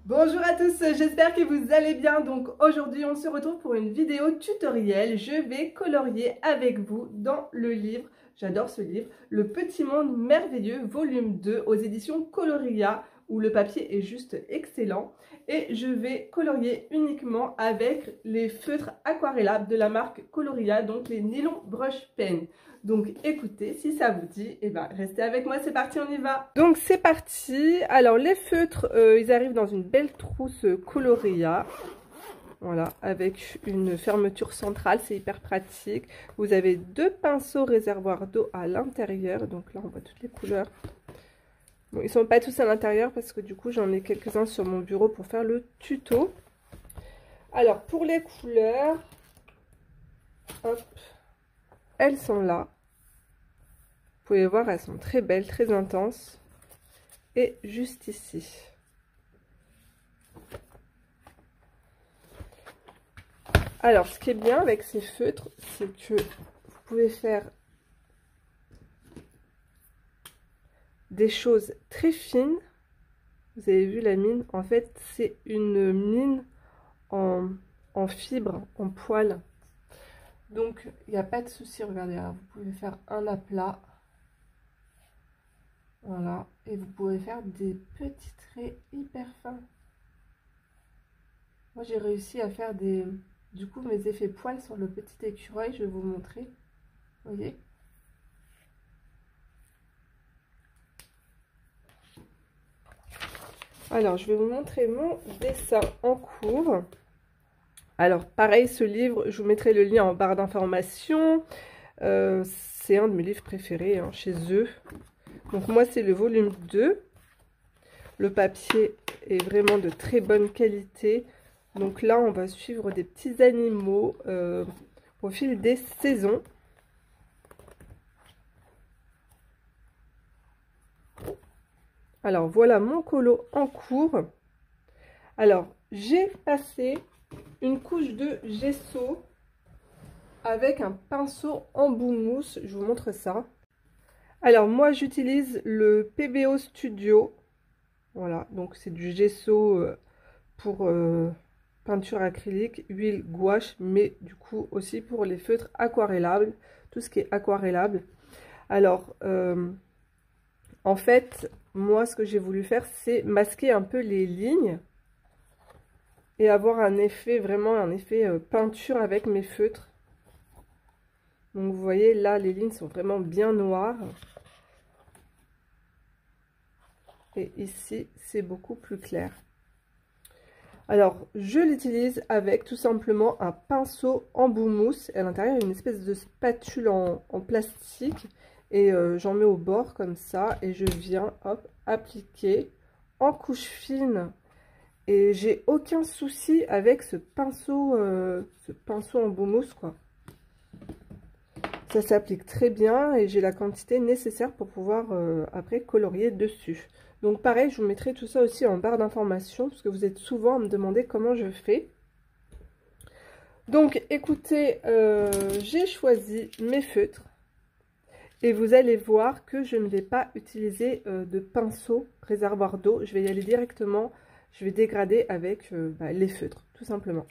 Bonjour à tous, j'espère que vous allez bien. Donc aujourd'hui on se retrouve pour une vidéo tutoriel. Je vais colorier avec vous dans le livre, j'adore ce livre, Le Petit Monde Merveilleux volume 2 aux éditions Coloria, où le papier est juste excellent. Et je vais colorier uniquement avec les feutres aquarellables de la marque Coloria, donc les Nylon Brush Pen. Donc écoutez, si ça vous dit, restez avec moi, c'est parti, on y va. Donc c'est parti. Alors les feutres, ils arrivent dans une belle trousse Coloria. Voilà, avec une fermeture centrale, c'est hyper pratique. Vous avez deux pinceaux réservoirs d'eau à l'intérieur. Donc là, on voit toutes les couleurs. Bon, ils ne sont pas tous à l'intérieur parce que du coup, j'en ai quelques-uns sur mon bureau pour faire le tuto. Alors, pour les couleurs, hop, elles sont là. Vous pouvez voir, elles sont très belles, très intenses. Et juste ici. Alors, ce qui est bien avec ces feutres, c'est que vous pouvez faire des choses très fines. Vous avez vu la mine? En fait, c'est une mine en fibre, en poil. Donc, il n'y a pas de souci. Regardez, alors, vous pouvez faire un aplat. Voilà. Et vous pouvez faire des petits traits hyper fins. Moi, j'ai réussi à faire du coup, mes effets poils sur le petit écureuil. Je vais vous montrer. Vous voyez? Alors, je vais vous montrer mon dessin en cours. Alors, pareil, ce livre, je vous mettrai le lien en barre d'informations. C'est un de mes livres préférés chez eux. Donc, moi, c'est le volume 2. Le papier est vraiment de très bonne qualité. Donc là, on va suivre des petits animaux au fil des saisons. Alors, voilà mon colo en cours. Alors, j'ai passé une couche de gesso avec un pinceau en bout mousse. Je vous montre ça. Alors, moi, j'utilise le PBO Studio. Voilà, donc c'est du gesso pour peinture acrylique, huile, gouache, mais du coup aussi pour les feutres aquarellables, tout ce qui est aquarellable. Alors, en fait, moi, ce que j'ai voulu faire, c'est masquer un peu les lignes et avoir un effet, vraiment un effet peinture avec mes feutres. Donc, vous voyez, là, les lignes sont vraiment bien noires. Et ici, c'est beaucoup plus clair. Alors, je l'utilise avec tout simplement un pinceau en bout mousse. Et à l'intérieur, il y a une espèce de spatule en plastique. Et j'en mets au bord comme ça. Et je viens, hop, appliquer en couche fine. Et j'ai aucun souci avec ce pinceau en bout mousse, quoi. Ça s'applique très bien et j'ai la quantité nécessaire pour pouvoir après colorier dessus. Donc pareil, je vous mettrai tout ça aussi en barre d'informations parce que vous êtes souvent à me demander comment je fais. Donc écoutez, j'ai choisi mes feutres et vous allez voir que je ne vais pas utiliser de pinceau réservoir d'eau. Je vais y aller directement, je vais dégrader avec les feutres tout simplement.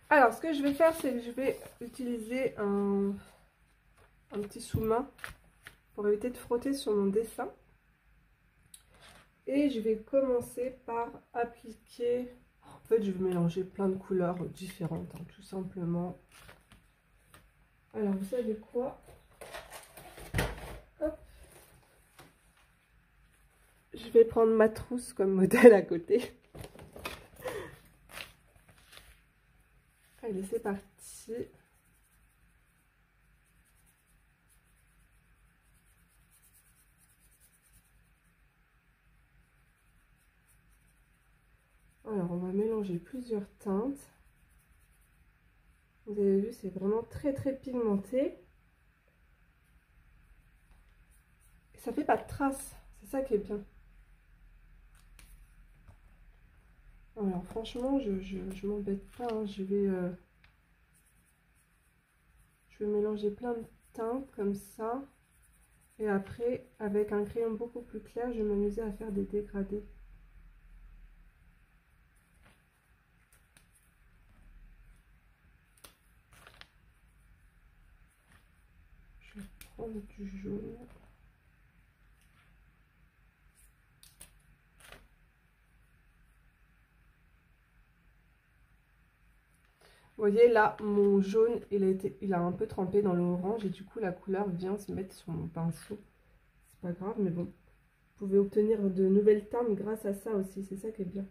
Alors ce que je vais faire, c'est que je vais utiliser un petit sous-main pour éviter de frotter sur mon dessin. Et je vais commencer par appliquer... En fait, je vais mélanger plein de couleurs différentes, tout simplement. Alors, vous savez quoi? Hop. Je vais prendre ma trousse comme modèle à côté. Allez, c'est parti. Alors, on va mélanger plusieurs teintes. Vous avez vu, c'est vraiment très très pigmenté. Et ça fait pas de traces, c'est ça qui est bien. Alors franchement, je m'embête pas, hein. Je vais mélanger plein de teintes comme ça. Et après, avec un crayon beaucoup plus clair, je vais m'amuser à faire des dégradés. prendre du jaune. Vous voyez là, mon jaune, il a un peu trempé dans l'orange et du coup la couleur vient se mettre sur mon pinceau. C'est pas grave, mais bon. Vous pouvez obtenir de nouvelles teintes grâce à ça aussi, c'est ça qui est bien.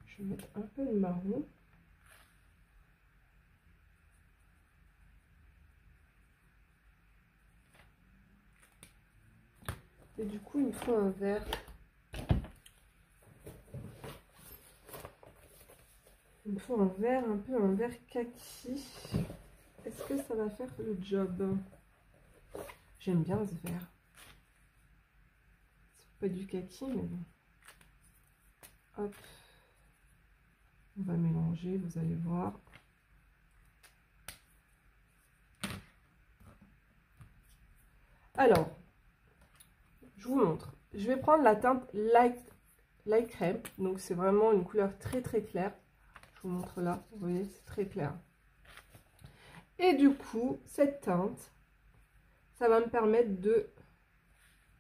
Je vais mettre un peu de marron. Et du coup, il me faut un vert. Il me faut un vert, un peu un vert kaki. Est-ce que ça va faire le job? J'aime bien ce vert. C'est pas du kaki, mais bon. Hop. On va mélanger, vous allez voir. Alors, je vous montre. Je vais prendre la teinte light crème. Donc, c'est vraiment une couleur très très claire. Je vous montre là. Vous voyez, c'est très clair. Et du coup, cette teinte, ça va me permettre de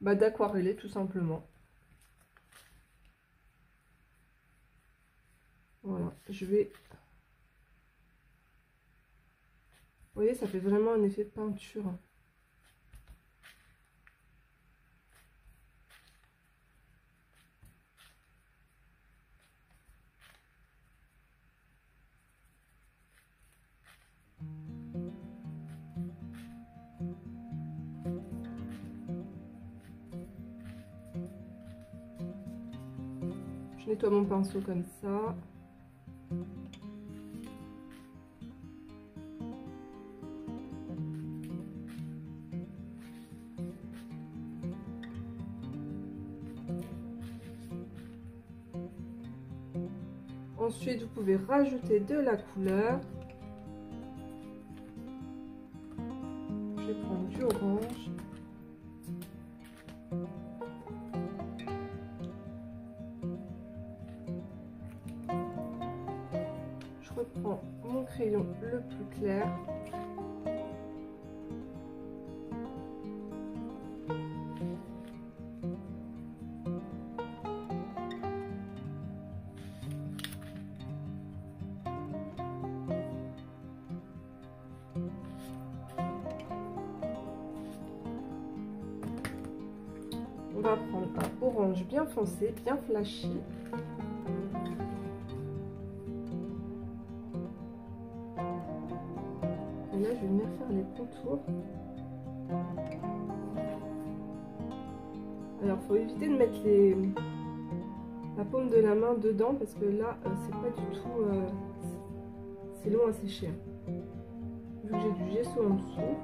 d'aquareller tout simplement. Voilà, je vais... Vous voyez, ça fait vraiment un effet peinture. Je nettoie mon pinceau comme ça. Ensuite, vous pouvez rajouter de la couleur. Je vais prendre du orange. Je reprends mon crayon le plus clair. On va prendre un orange bien foncé, bien flashy. Et là, je vais venir faire les contours. Alors, il faut éviter de mettre la paume de la main dedans parce que là, c'est pas du tout... c'est long à sécher. Vu que j'ai du gesso en dessous.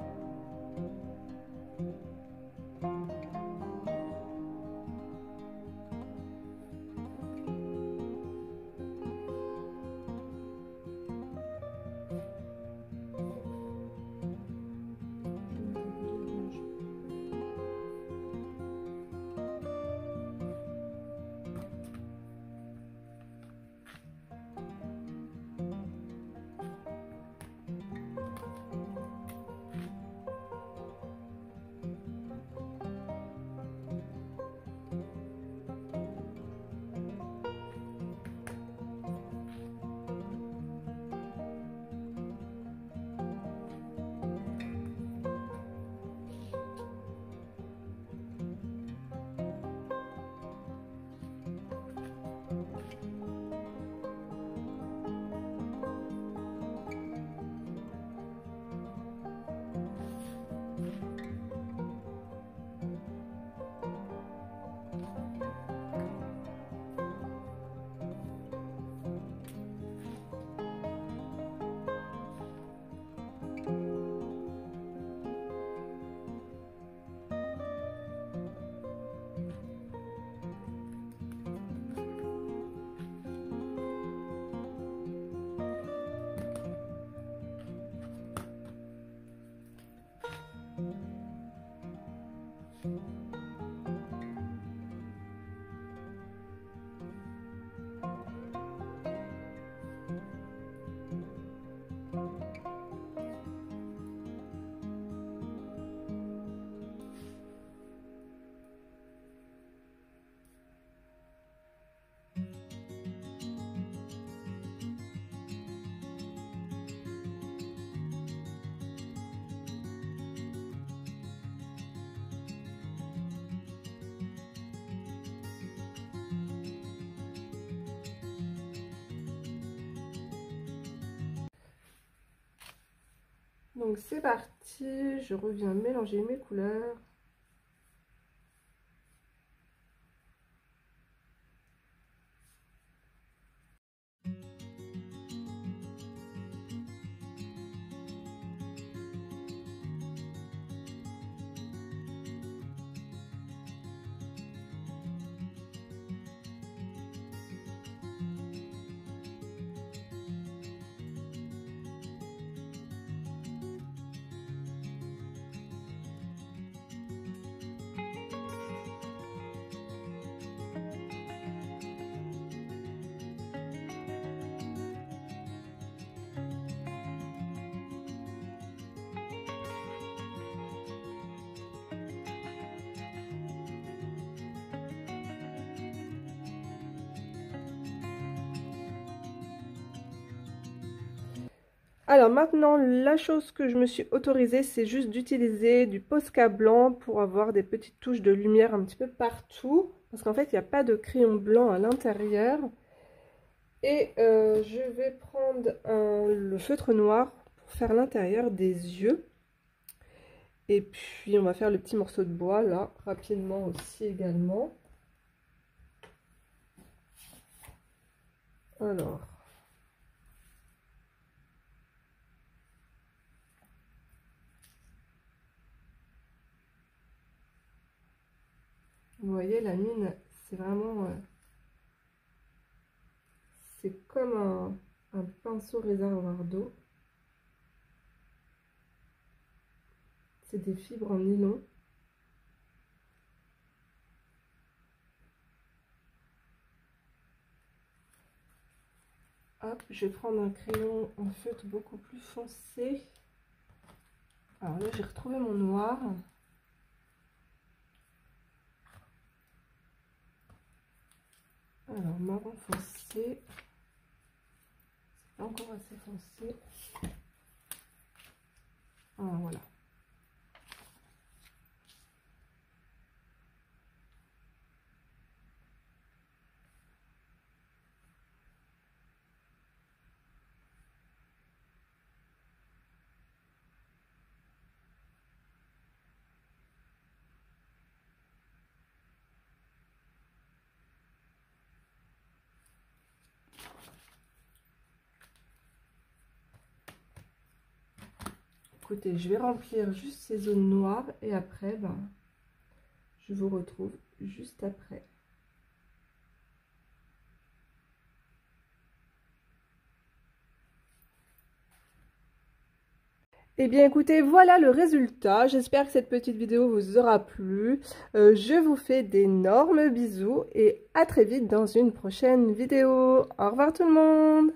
Donc c'est parti, je reviens mélanger mes couleurs. Alors maintenant, la chose que je me suis autorisée, c'est juste d'utiliser du Posca blanc pour avoir des petites touches de lumière un petit peu partout. Parce qu'en fait, il n'y a pas de crayon blanc à l'intérieur. Et je vais prendre le feutre noir pour faire l'intérieur des yeux. Et puis, on va faire le petit morceau de bois, là, rapidement aussi également. Alors... Vous voyez, la mine, c'est vraiment... c'est comme un pinceau réservoir d'eau. C'est des fibres en nylon. Hop, je vais prendre un crayon en feutre beaucoup plus foncé. Alors là, j'ai retrouvé mon noir. Alors, marron foncé. C'est pas encore assez foncé. Ah, voilà. Écoutez, je vais remplir juste ces zones noires et après, ben, je vous retrouve juste après. Eh bien écoutez, voilà le résultat. J'espère que cette petite vidéo vous aura plu. Je vous fais d'énormes bisous et à très vite dans une prochaine vidéo. Au revoir tout le monde!